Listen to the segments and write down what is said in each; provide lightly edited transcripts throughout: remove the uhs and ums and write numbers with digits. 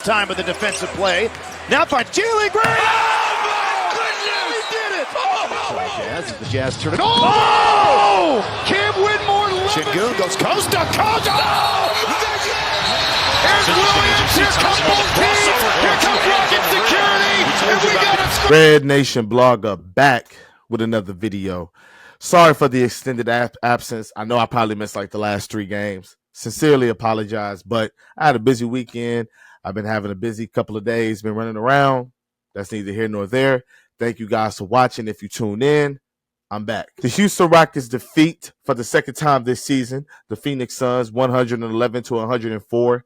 time with the defensive play. Now finds Jalen Green. Oh, my goodness! He did it! Oh! Jazz, the Jazz turn it. Oh! Cam Whitmore. Şengün goes coast to coast. Oh! Here's Williams. Here comes both teams. Here comes Rocket Security. And we got a score. RedNationBlogga back with another video. Sorry for the extended absence. I know I probably missed like the last 3 games. Sincerely apologize, but I had a busy weekend. I've been having a busy couple of days, been running around. That's neither here nor there. Thank you guys for watching. If you tune in, I'm back. The Houston Rockets defeat for the second time this season the Phoenix Suns 111-104.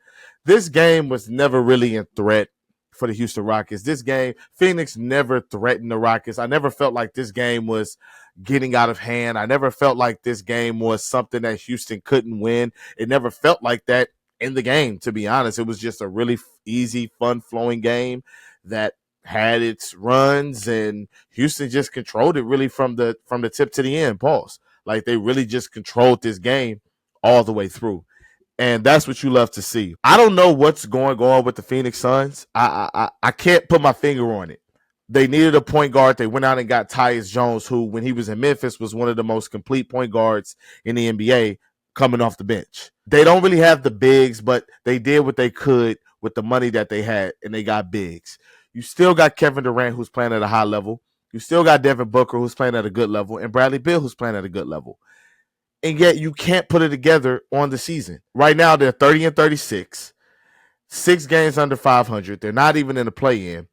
This game was never really in threat for the Houston Rockets. This game, Phoenix never threatened the Rockets. I never felt like this game was getting out of hand. I never felt like this game was something that Houston couldn't win. It never felt like that in the game, to be honest. It was just a really easy, fun-flowing game that had its runs, and Houston just controlled it really from the tip to the end. Pause. Like, they really just controlled this game all the way through. And that's what you love to see. I don't know what's going on with the Phoenix Suns. I can't put my finger on it. They needed a point guard. They went out and got Tyus Jones, who, when he was in Memphis, was one of the most complete point guards in the NBA coming off the bench. They don't really have the bigs, but they did what they could with the money that they had, and they got bigs. You still got Kevin Durant, who's playing at a high level. You still got Devin Booker, who's playing at a good level, and Bradley Beal, who's playing at a good level. And yet you can't put it together on the season. Right now, they're 30-36, 6 games under 500. They're not even in the play-in.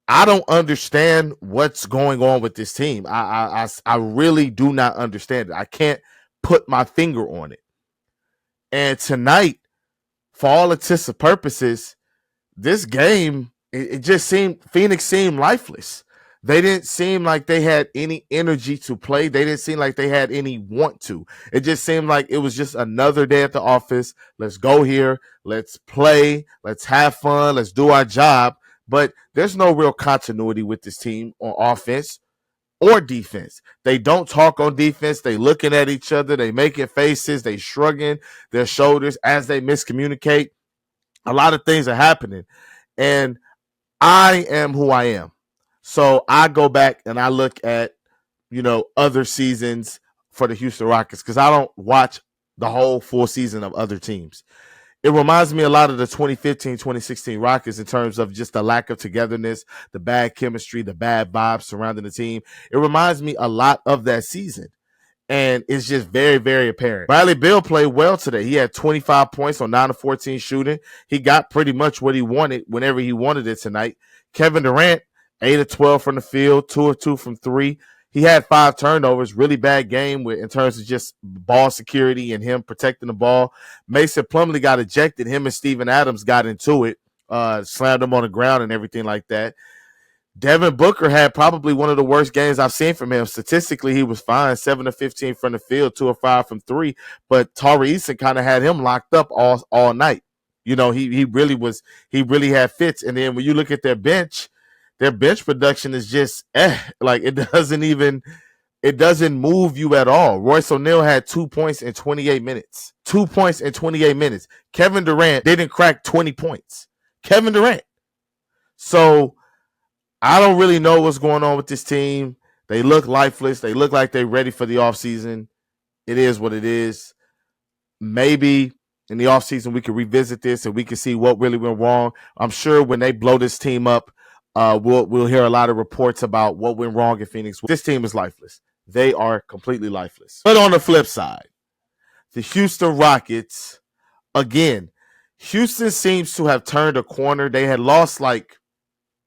I don't understand what's going on with this team. I really do not understand it. I can't put my finger on it. And tonight, for all intents and purposes, this game, it just seemed, Phoenix seemed lifeless. They didn't seem like they had any energy to play. They didn't seem like they had any want to. It just seemed like it was just another day at the office. Let's go here. Let's play. Let's have fun. Let's do our job. But there's no real continuity with this team on offense or defense. They don't talk on defense. They looking at each other. They making faces. They shrugging their shoulders as they miscommunicate. A lot of things are happening. And I am who I am. So I go back and I look at, other seasons for the Houston Rockets because I don't watch the whole full season of other teams. It reminds me a lot of the 2015-2016 Rockets in terms of just the lack of togetherness, the bad chemistry, the bad vibes surrounding the team. It reminds me a lot of that season. And it's just very, very apparent. Bradley Beal played well today. He had 25 points on 9 of 14 shooting. He got pretty much what he wanted whenever he wanted it tonight. Kevin Durant, 8 of 12 from the field, 2 of 2 from 3. He had 5 turnovers, really bad game in terms of just ball security and him protecting the ball. Mason Plumlee got ejected. Him and Steven Adams got into it, slammed him on the ground and everything like that. Devin Booker had probably one of the worst games I've seen from him. Statistically, he was fine, 7 of 15 from the field, 2 of 5 from 3. But Tari Eason kind of had him locked up all night. He really had fits. And then when you look at their bench production is just like it doesn't move you at all. Royce O'Neal had 2 points in 28 minutes. 2 points in 28 minutes. Kevin Durant didn't crack 20 points. Kevin Durant. So I don't really know what's going on with this team. They look lifeless. They look like they're ready for the offseason. It is what it is. Maybe in the offseason we can revisit this and we can see what really went wrong. I'm sure when they blow this team up, we'll hear a lot of reports about what went wrong in Phoenix. This team is lifeless. They are completely lifeless. But on the flip side, the Houston Rockets, again, Houston seems to have turned a corner. They had lost like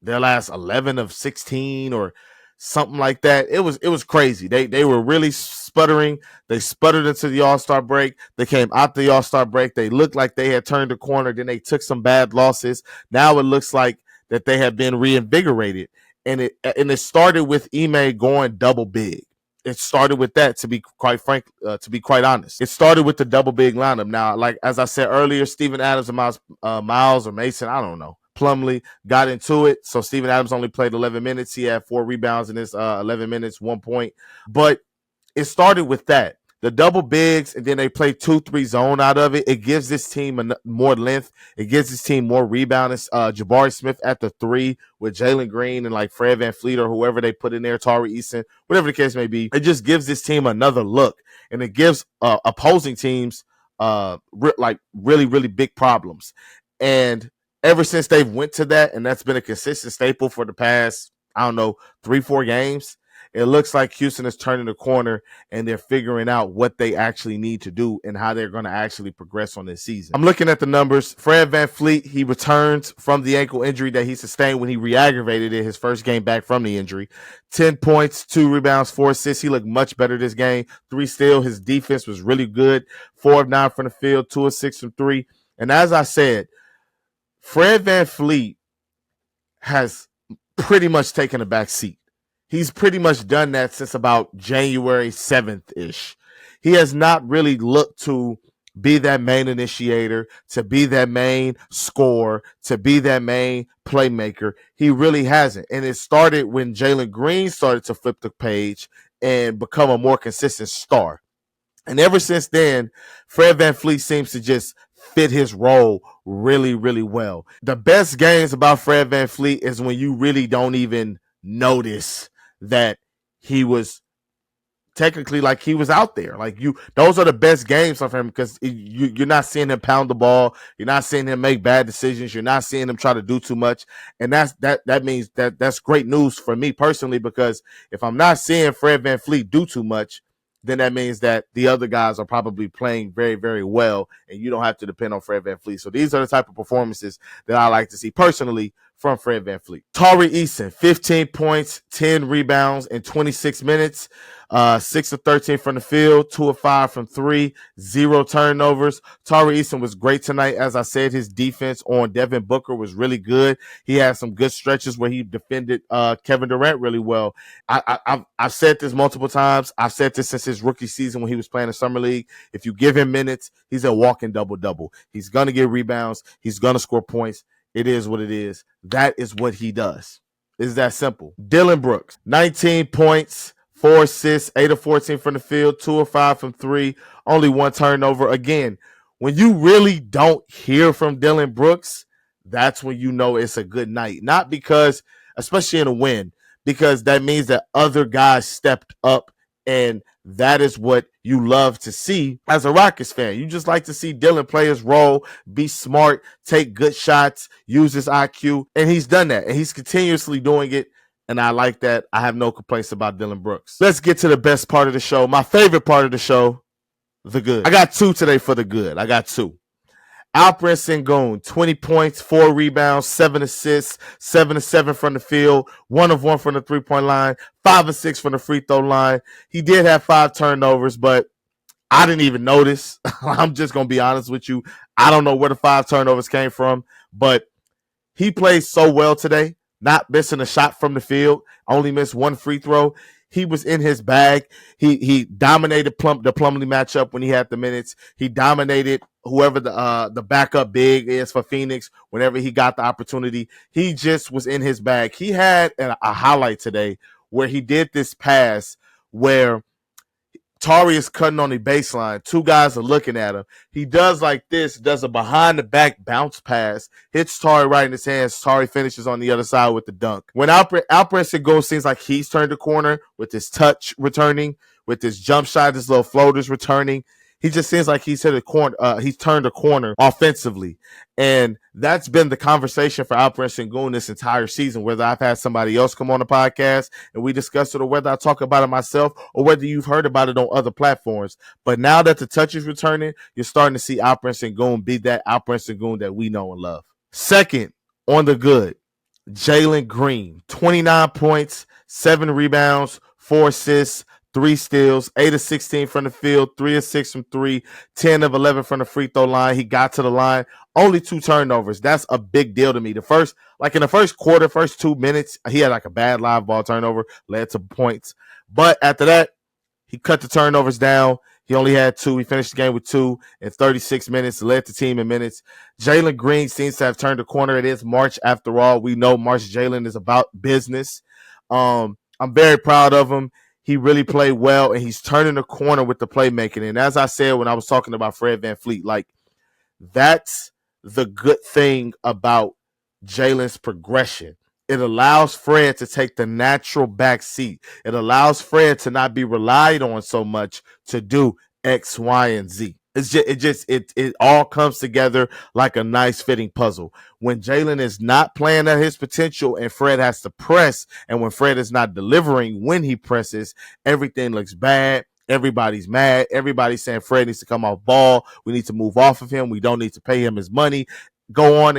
their last 11 of 16 or something like that. It was crazy. They were really sputtering. They sputtered into the All-Star break. They came out the All-Star break. They looked like they had turned a corner. Then they took some bad losses. Now it looks like that they have been reinvigorated. And it started with Ime going double big. It started with that, to be quite honest. It started with the double big lineup. Now, like as I said earlier, Steven Adams and Miles or Mason, I don't know, Plumlee got into it. So Steven Adams only played 11 minutes. He had 4 rebounds in his 11 minutes, 1 point. But it started with that. the double bigs, and then they play 2-3 zone out of it. It gives this team more length. It gives this team more rebounding. Jabari Smith at the 3 with Jalen Green and like Fred VanVleet or whoever they put in there, Tari Eason, whatever the case may be. It just gives this team another look, and it gives opposing teams like really, really big problems. And ever since they've went to that, and that's been a consistent staple for the past, 3-4 games, it looks like Houston is turning the corner and they're figuring out what they actually need to do and how they're going to actually progress on this season. I'm looking at the numbers. Fred VanVleet, he returns from the ankle injury that he sustained when he re-aggravated it his first game back from the injury. 10 points, 2 rebounds, 4 assists. He looked much better this game. 3 steals. His defense was really good. 4 of 9 from the field, 2 of 6 from 3. And as I said, Fred VanVleet has pretty much taken a back seat. He's pretty much done that since about January 7th-ish. He has not really looked to be that main initiator, to be that main scorer, to be that main playmaker. He really hasn't. And it started when Jalen Green started to flip the page and become a more consistent star. And ever since then, Fred VanVleet seems to just fit his role really, really well. The best games about Fred VanVleet is when you really don't even notice that he was technically like he was out there. Like those are the best games of him because you're not seeing him pound the ball. You're not seeing him make bad decisions. You're not seeing him try to do too much. And that means that's great news for me personally, because if I'm not seeing Fred VanVleet do too much, then that means that the other guys are probably playing very, very well, and you don't have to depend on Fred VanVleet. So these are the type of performances that I like to see personally from Fred VanVleet. Tari Eason, 15 points, 10 rebounds in 26 minutes, 6 of 13 from the field, 2 of 5 from 3, 0 turnovers. Tari Eason was great tonight. As I said, his defense on Devin Booker was really good. He had some good stretches where he defended Kevin Durant really well. I've said this multiple times. I've said this since his rookie season when he was playing in Summer League. If you give him minutes, he's a walking double-double. He's going to get rebounds. He's going to score points. It is what it is. That is what he does. It's that simple. Dillon Brooks, 19 points, 4 assists, 8 of 14 from the field, 2 of 5 from 3, only 1 turnover. Again, when you really don't hear from Dillon Brooks, that's when you know it's a good night. Not because, especially in a win, because that means that other guys stepped up, and that is what you love to see as a Rockets fan. You just like to see Dillon play his role, be smart, take good shots, use his IQ, and he's done that, and he's continuously doing it, and I like that. I have no complaints about Dillon Brooks. Let's get to the best part of the show, my favorite part of the show, the good. I got 2 today for the good. I got 2. Alperen Sengun, 20 points, 4 rebounds, 7 assists, 7 of 7 from the field, 1 of 1 from the three-point line, 5 of 6 from the free throw line. He did have 5 turnovers, but I didn't even notice. I'm just going to be honest with you. I don't know where the 5 turnovers came from, but he played so well today, not missing a shot from the field, only missed 1 free throw. He was in his bag. He dominated the Plumlee matchup when he had the minutes. He dominated whoever the backup big is for Phoenix whenever he got the opportunity. He just was in his bag. He had a highlight today where he did this pass where Tari is cutting on the baseline. 2 guys are looking at him. He does like this, does a behind-the-back bounce pass, hits Tari right in his hands. Tari finishes on the other side with the dunk. When Alperen Sengun seems like he's turned the corner with his touch returning, with his jump shot, his little floaters returning, he just seems like he's hit a corner. He's turned a corner offensively, and that's been the conversation for Alperen Sengun this entire season. Whether I've had somebody else come on the podcast and we discuss it, or whether I talk about it myself, or whether you've heard about it on other platforms. But now that the touch is returning, you're starting to see Alperen Sengun be that Alperen Sengun that we know and love. Second, on the good, Jalen Green, 29 points, 7 rebounds, 4 assists, 3 steals, 8 of 16 from the field, 3 of 6 from 3, 10 of 11 from the free throw line. He got to the line, only 2 turnovers. That's a big deal to me. In the first quarter, first 2 minutes, he had like a bad live ball turnover, led to points. But after that, he cut the turnovers down. He only had 2. He finished the game with 2 in 36 minutes, led the team in minutes. Jalen Green seems to have turned the corner. It is March after all. We know March Jalen is about business. I'm very proud of him. he really played well, and he's turning the corner with the playmaking. And as I said when I was talking about Fred VanVleet, like, that's the good thing about Jalen's progression. It allows Fred to take the natural back seat. It allows Fred to not be relied on so much to do X, Y, and Z. It all comes together like a nice fitting puzzle. When Jalen is not playing at his potential and Fred has to press, and when Fred is not delivering when he presses, everything looks bad. Everybody's mad. Everybody's saying Fred needs to come off ball. We need to move off of him. We don't need to pay him his money. Go on,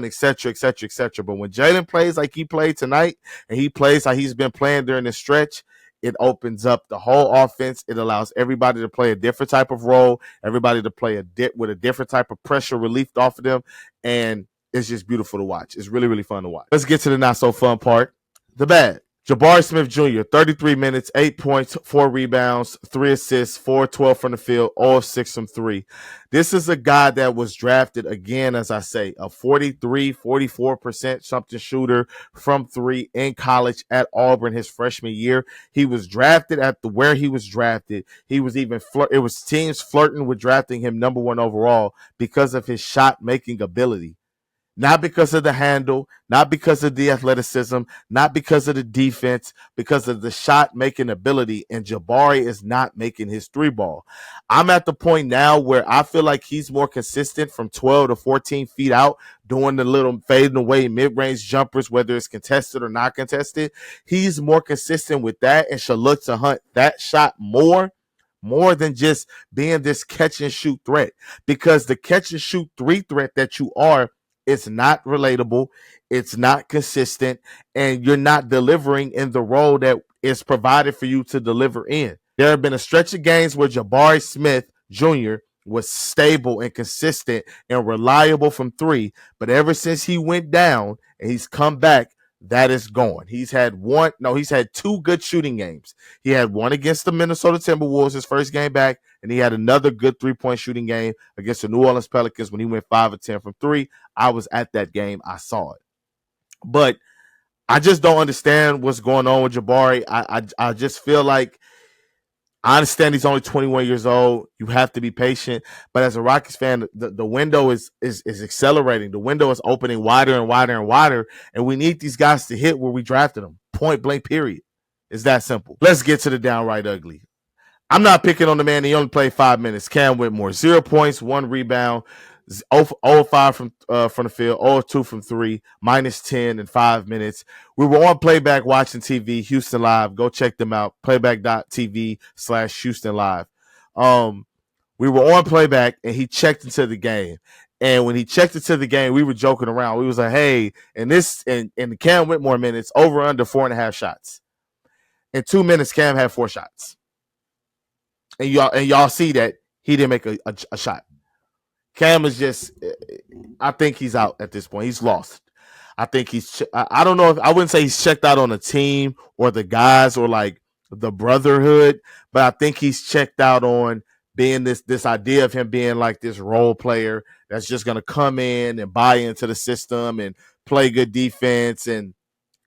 etc., etc., etc. But when Jalen plays like he played tonight, and he plays like he's been playing during the stretch, it opens up the whole offense. It allows everybody to play a different type of role, everybody to play with a different type of pressure relief off of them, and it's just beautiful to watch. It's really, really fun to watch. Let's get to the not so fun part, the bad. Jabari Smith Jr., 33 minutes, 8 points, 4 rebounds, 3 assists, 4-12 from the field, all 6 from 3. This is a guy that was drafted, again, as I say, a 44% something shooter from 3 in college at Auburn his freshman year. He was drafted at where he was drafted. He was even it was teams flirting with drafting him number 1 overall because of his shot-making ability. Not because of the handle, not because of the athleticism, not because of the defense, because of the shot-making ability, and Jabari is not making his 3 ball. I'm at the point now where I feel like he's more consistent from 12 to 14 feet out, doing the little fading away mid-range jumpers, whether it's contested or not contested. He's more consistent with that and should look to hunt that shot more than just being this catch-and-shoot threat, because the catch-and-shoot 3 threat that you are, it's not relatable, it's not consistent, and you're not delivering in the role that is provided for you to deliver in. There have been a stretch of games where Jabari Smith Jr. was stable and consistent and reliable from 3, but ever since he went down and he's come back, that is gone. He's had 2 good shooting games. He had one against the Minnesota Timberwolves, his first game back, and he had another good 3-point shooting game against the New Orleans Pelicans when he went 5 of 10 from 3. I was at that game. I saw it. But I just don't understand what's going on with Jabari. I just feel like, I understand he's only 21 years old. You have to be patient. But as a Rockets fan, the window is accelerating. The window is opening wider and wider and wider. And we need these guys to hit where we drafted them. Point blank, period. It's that simple. Let's get to the downright ugly. I'm not picking on the man. He only played 5 minutes. Cam Whitmore, 0 points, 1 rebound, 0-5 from the field, 0-2 from 3, -10 in 5 minutes. We were on Playback watching TV, Houston Live. Go check them out, playback.tv/Houston Live. We were on Playback, and he checked into the game. And when he checked into the game, we were joking around. We was like, hey, in the Cam Whitmore minutes, over under 4.5 shots. In 2 minutes, Cam had 4 shots. And y'all see that he didn't make a shot. Cam is just, I think he's out at this point. He's lost. I think I don't know, I wouldn't say he's checked out on the team or the guys or like the brotherhood, but I think he's checked out on being this idea of him being like this role player that's just going to come in and buy into the system and play good defense and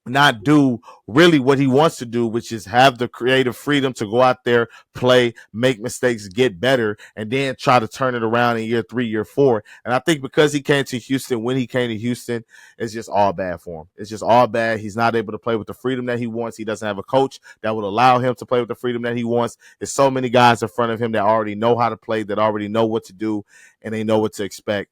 not do really what he wants to do, which is have the creative freedom to go out there, play, make mistakes, get better, and then try to turn it around in year 3, year 4. And I think because he came to Houston, when he came to Houston, it's just all bad for him. It's just all bad. He's not able to play with the freedom that he wants. He doesn't have a coach that would allow him to play with the freedom that he wants. There's so many guys in front of him that already know how to play, that already know what to do, and they know what to expect.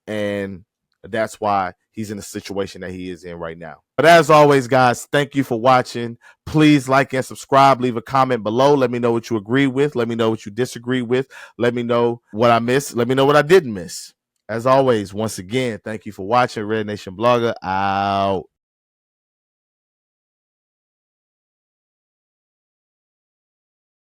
And that's why he's in the situation that he is in right now. But as always, guys, thank you for watching. Please like and subscribe. Leave a comment below. Let me know what you agree with. Let me know what you disagree with. Let me know what I missed. Let me know what I didn't miss. As always, once again, thank you for watching. RedNationBlogga out.